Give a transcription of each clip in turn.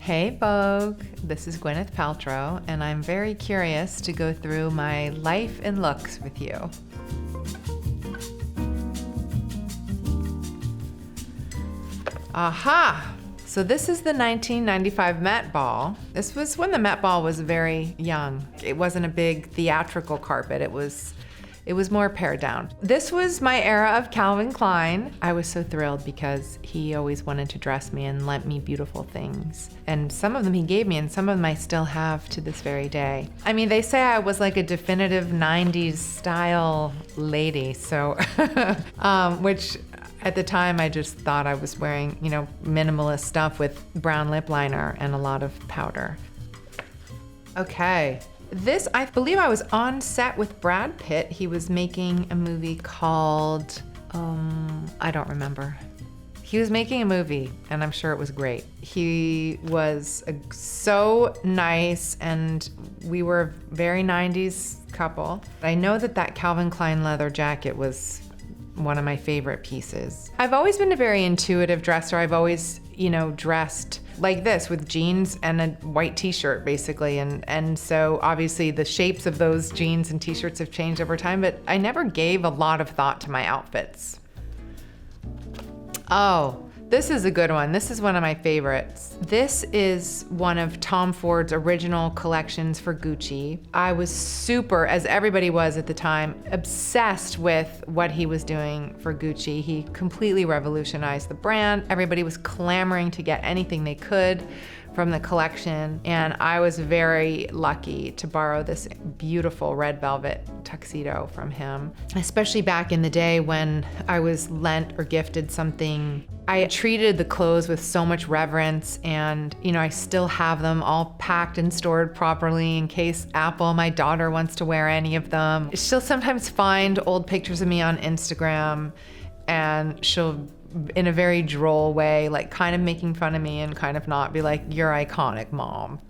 Hey Vogue, this is Gwyneth Paltrow, and I'm very curious to go through my life and looks with you. Aha! So this is the 1995 Met Ball. This was when the Met Ball was very young. It wasn't a big theatrical carpet, it was more pared down. This was my era of Calvin Klein. I was so thrilled because he always wanted to dress me and lent me beautiful things. And some of them he gave me, and some of them I still have to this very day. I mean, they say I was like a definitive 90s style lady, so, which at the time I just thought I was wearing, minimalist stuff with brown lip liner and a lot of powder. Okay. This, I believe I was on set with Brad Pitt. He was making a movie called, I don't remember. He was making a movie, and I'm sure it was great. He was so nice, and we were a very 90s couple. I know that Calvin Klein leather jacket was one of my favorite pieces. I've always been a very intuitive dresser. I've always, dressed like this with jeans and a white t-shirt basically. And so obviously the shapes of those jeans and t-shirts have changed over time, but I never gave a lot of thought to my outfits. Oh, this is a good one. This is one of my favorites. This is one of Tom Ford's original collections for Gucci. I was super, as everybody was at the time, obsessed with what he was doing for Gucci. He completely revolutionized the brand. Everybody was clamoring to get anything they could from the collection, and I was very lucky to borrow this beautiful red velvet tuxedo from him, especially back in the day when I was lent or gifted something. I treated the clothes with so much reverence, and I still have them all packed and stored properly in case Apple, my daughter, wants to wear any of them. She'll sometimes find old pictures of me on Instagram, and she'll, in a very droll way, like kind of making fun of me and kind of not, be like, "You're iconic, Mom."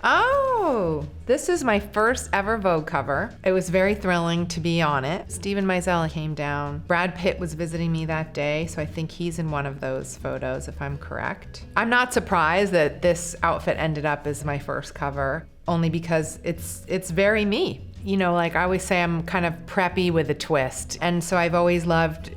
Oh, this is my first ever Vogue cover. It was very thrilling to be on it. Steven Meisel came down. Brad Pitt was visiting me that day, so I think he's in one of those photos, if I'm correct. I'm not surprised that this outfit ended up as my first cover, only because it's very me. Like I always say, I'm kind of preppy with a twist. And so I've always loved,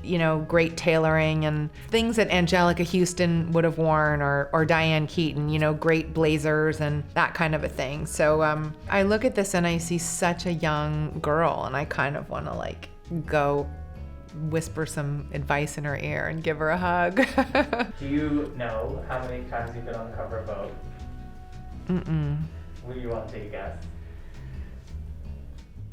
great tailoring and things that Angelica Houston would have worn, or Diane Keaton, great blazers and that kind of a thing. So I look at this and I see such a young girl, and I kind of want to go whisper some advice in her ear and give her a hug. Do you know how many times you've been on the cover of Vogue? Mm-mm. Would you want to take a guess?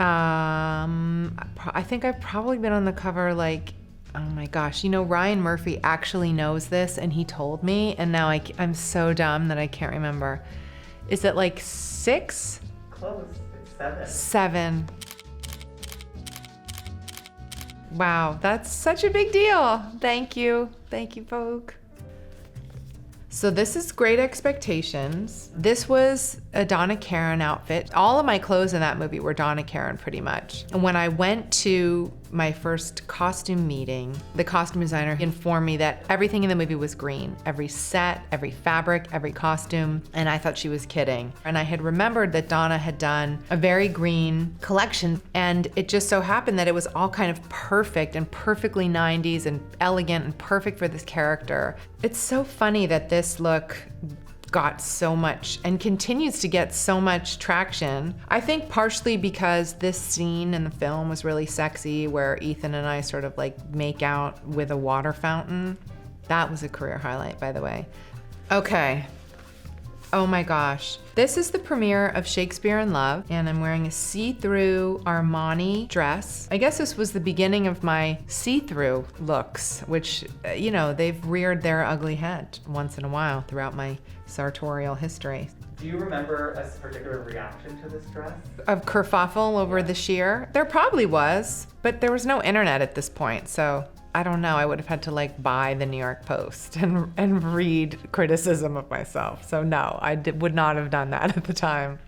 I think I've probably been on the cover oh my gosh, Ryan Murphy actually knows this, and he told me, and now I'm so dumb that I can't remember. Is it 6? Close, it's 7. 7. Wow, that's such a big deal. Thank you, Vogue. So this is Great Expectations. This was a Donna Karan outfit. All of my clothes in that movie were Donna Karan pretty much. And when I went to my first costume meeting, the costume designer informed me that everything in the movie was green. Every set, every fabric, every costume, and I thought she was kidding. And I had remembered that Donna had done a very green collection, and it just so happened that it was all kind of perfect and perfectly 90s and elegant and perfect for this character. It's so funny that this look got so much and continues to get so much traction. I think partially because this scene in the film was really sexy, where Ethan and I sort of make out with a water fountain. That was a career highlight, by the way. Okay. Oh my gosh. This is the premiere of Shakespeare in Love, and I'm wearing a see-through Armani dress. I guess this was the beginning of my see-through looks, which, they've reared their ugly head once in a while throughout my sartorial history. Do you remember a particular reaction to this dress? Of kerfuffle over the sheer? There probably was, but there was no internet at this point, so I don't know. I would have had to buy the New York Post and read criticism of myself. So no, I would not have done that at the time.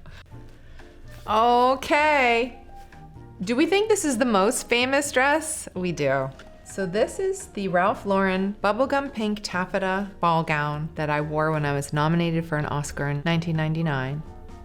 Okay. Do we think this is the most famous dress? We do. So this is the Ralph Lauren bubblegum pink taffeta ball gown that I wore when I was nominated for an Oscar in 1999.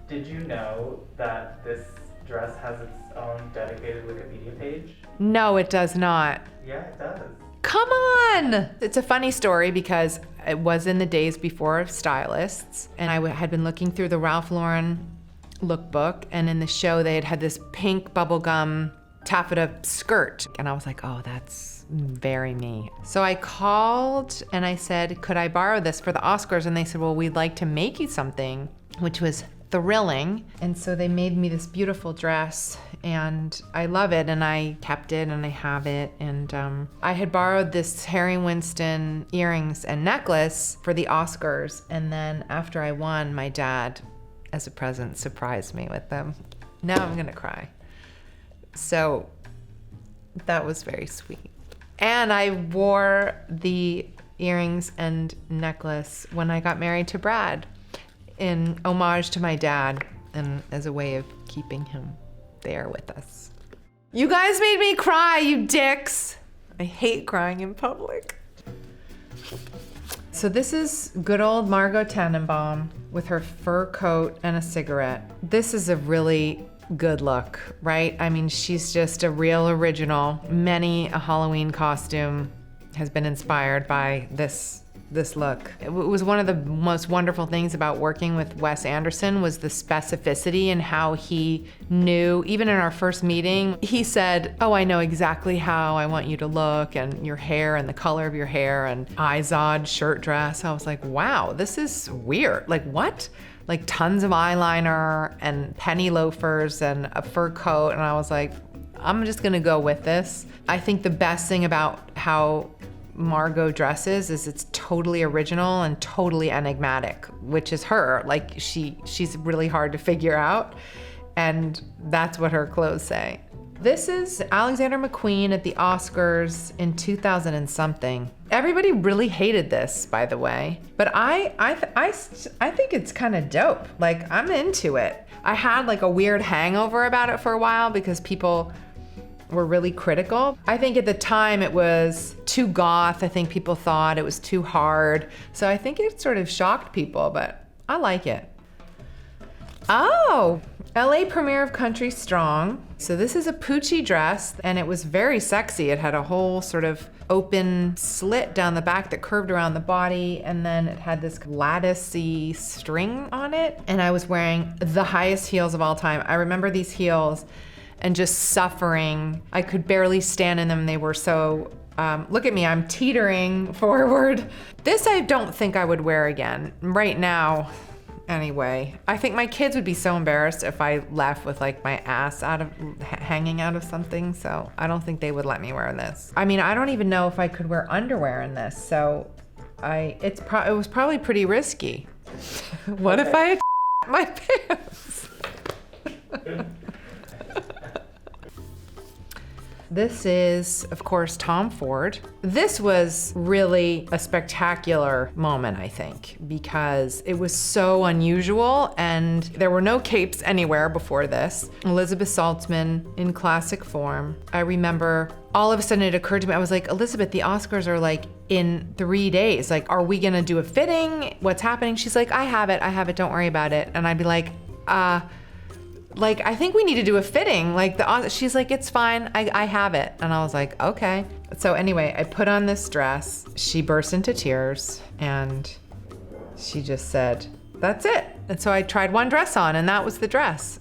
Did you know that this dress has its own dedicated Wikipedia page? No, it does not. Yeah, it does. Come on! It's a funny story because it was in the days before stylists, and I had been looking through the Ralph Lauren lookbook, and in the show they had this pink bubblegum taffeta skirt, and I was like, oh, that's very me. So I called and I said, could I borrow this for the Oscars? And they said, well, we'd like to make you something, which was thrilling. And so they made me this beautiful dress, and I love it, and I kept it and I have it. And I had borrowed this Harry Winston earrings and necklace for the Oscars, and then after I won, my dad, as a present, surprised me with them. Now I'm gonna cry. So that was very sweet. And I wore the earrings and necklace when I got married to Brad in homage to my dad and as a way of keeping him there with us. You guys made me cry, you dicks. I hate crying in public. So this is good old Margot Tannenbaum with her fur coat and a cigarette. This is a really good look, right? I mean, she's just a real original. Many a Halloween costume has been inspired by this look. It was one of the most wonderful things about working with Wes Anderson was the specificity and how he knew, even in our first meeting, he said, oh, I know exactly how I want you to look, and your hair and the color of your hair and Izod shirt dress. I was like, wow, this is weird. Like, what? Like tons of eyeliner and penny loafers and a fur coat. And I was like, I'm just gonna go with this. I think the best thing about how Margot dresses is it's totally original and totally enigmatic, which is her. Like she's really hard to figure out, and that's what her clothes say. This is Alexander McQueen at the Oscars in 2000 and something. Everybody really hated this, by the way, but I think it's kind of dope. Like, I'm into it. I had like a weird hangover about it for a while because people were really critical. I think at the time it was too goth. I think people thought it was too hard. So I think it sort of shocked people, but I like it. Oh, LA premiere of Country Strong. So this is a Pucci dress, and it was very sexy. It had a whole sort of open slit down the back that curved around the body, and then it had this latticey string on it. And I was wearing the highest heels of all time. I remember these heels and just suffering. I could barely stand in them. They were so, look at me, I'm teetering forward. This I don't think I would wear again. Right now, anyway. I think my kids would be so embarrassed if I left with like my ass hanging out of something, so I don't think they would let me wear this. I mean, I don't even know if I could wear underwear in this, so it was probably pretty risky. What if I had my pants? This is, of course, Tom Ford. This was really a spectacular moment, I think, because it was so unusual and there were no capes anywhere before this. Elizabeth Saltzman in classic form. I remember all of a sudden it occurred to me, I was like, Elizabeth, the Oscars are like in 3 days. Like, are we gonna do a fitting? What's happening? She's like, I have it, don't worry about it. And I'd be like, I think we need to do a fitting. She's like, it's fine, I have it. And I was like, okay. So anyway, I put on this dress. She burst into tears and she just said, that's it. And so I tried one dress on and that was the dress.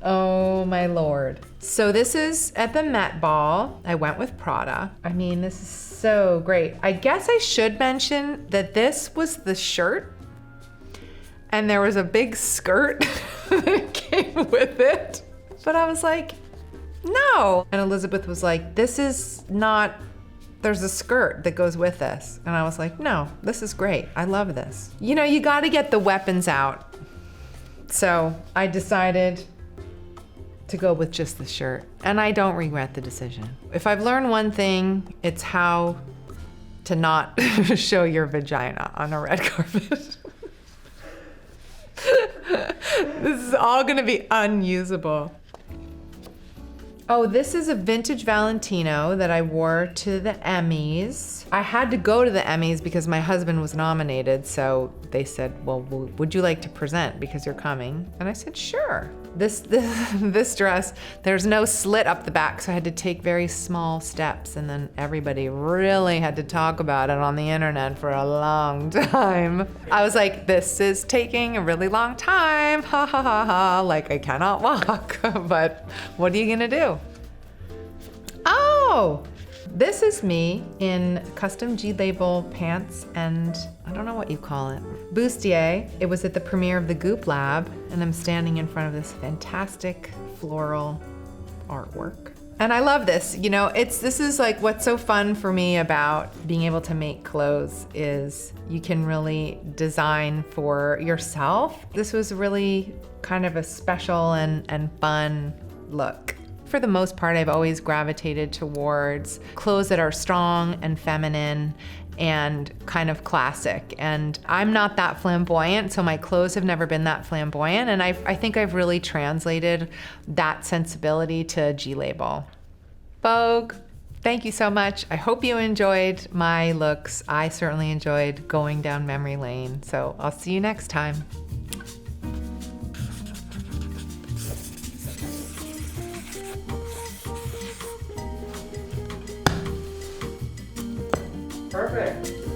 Oh my Lord. So this is at the Met Ball. I went with Prada. I mean, this is so great. I guess I should mention that this was the shirt and there was a big skirt that came with it. But I was like, no. And Elizabeth was like, this is not, there's a skirt that goes with this. And I was like, no, this is great. I love this. You know, you gotta get the weapons out. So I decided to go with just the shirt. And I don't regret the decision. If I've learned one thing, it's how to not show your vagina on a red carpet. This is all gonna be unusable. Oh, this is a vintage Valentino that I wore to the Emmys. I had to go to the Emmys because my husband was nominated, so they said, well, would you like to present because you're coming? And I said, sure. This dress, there's no slit up the back, so I had to take very small steps, and then everybody really had to talk about it on the internet for a long time. I was like, this is taking a really long time, ha ha ha ha, like I cannot walk, but what are you gonna do? Oh, this is me in custom G-Label pants and I don't know what you call it. Bustier. It was at the premiere of the Goop Lab, and I'm standing in front of this fantastic floral artwork. And I love this. You know, this is like what's so fun for me about being able to make clothes is you can really design for yourself. This was really kind of a special and fun look. For the most part, I've always gravitated towards clothes that are strong and feminine and kind of classic. And I'm not that flamboyant, so my clothes have never been that flamboyant. And I think I've really translated that sensibility to G-Label. Vogue, thank you so much. I hope you enjoyed my looks. I certainly enjoyed going down memory lane. So I'll see you next time. Perfect.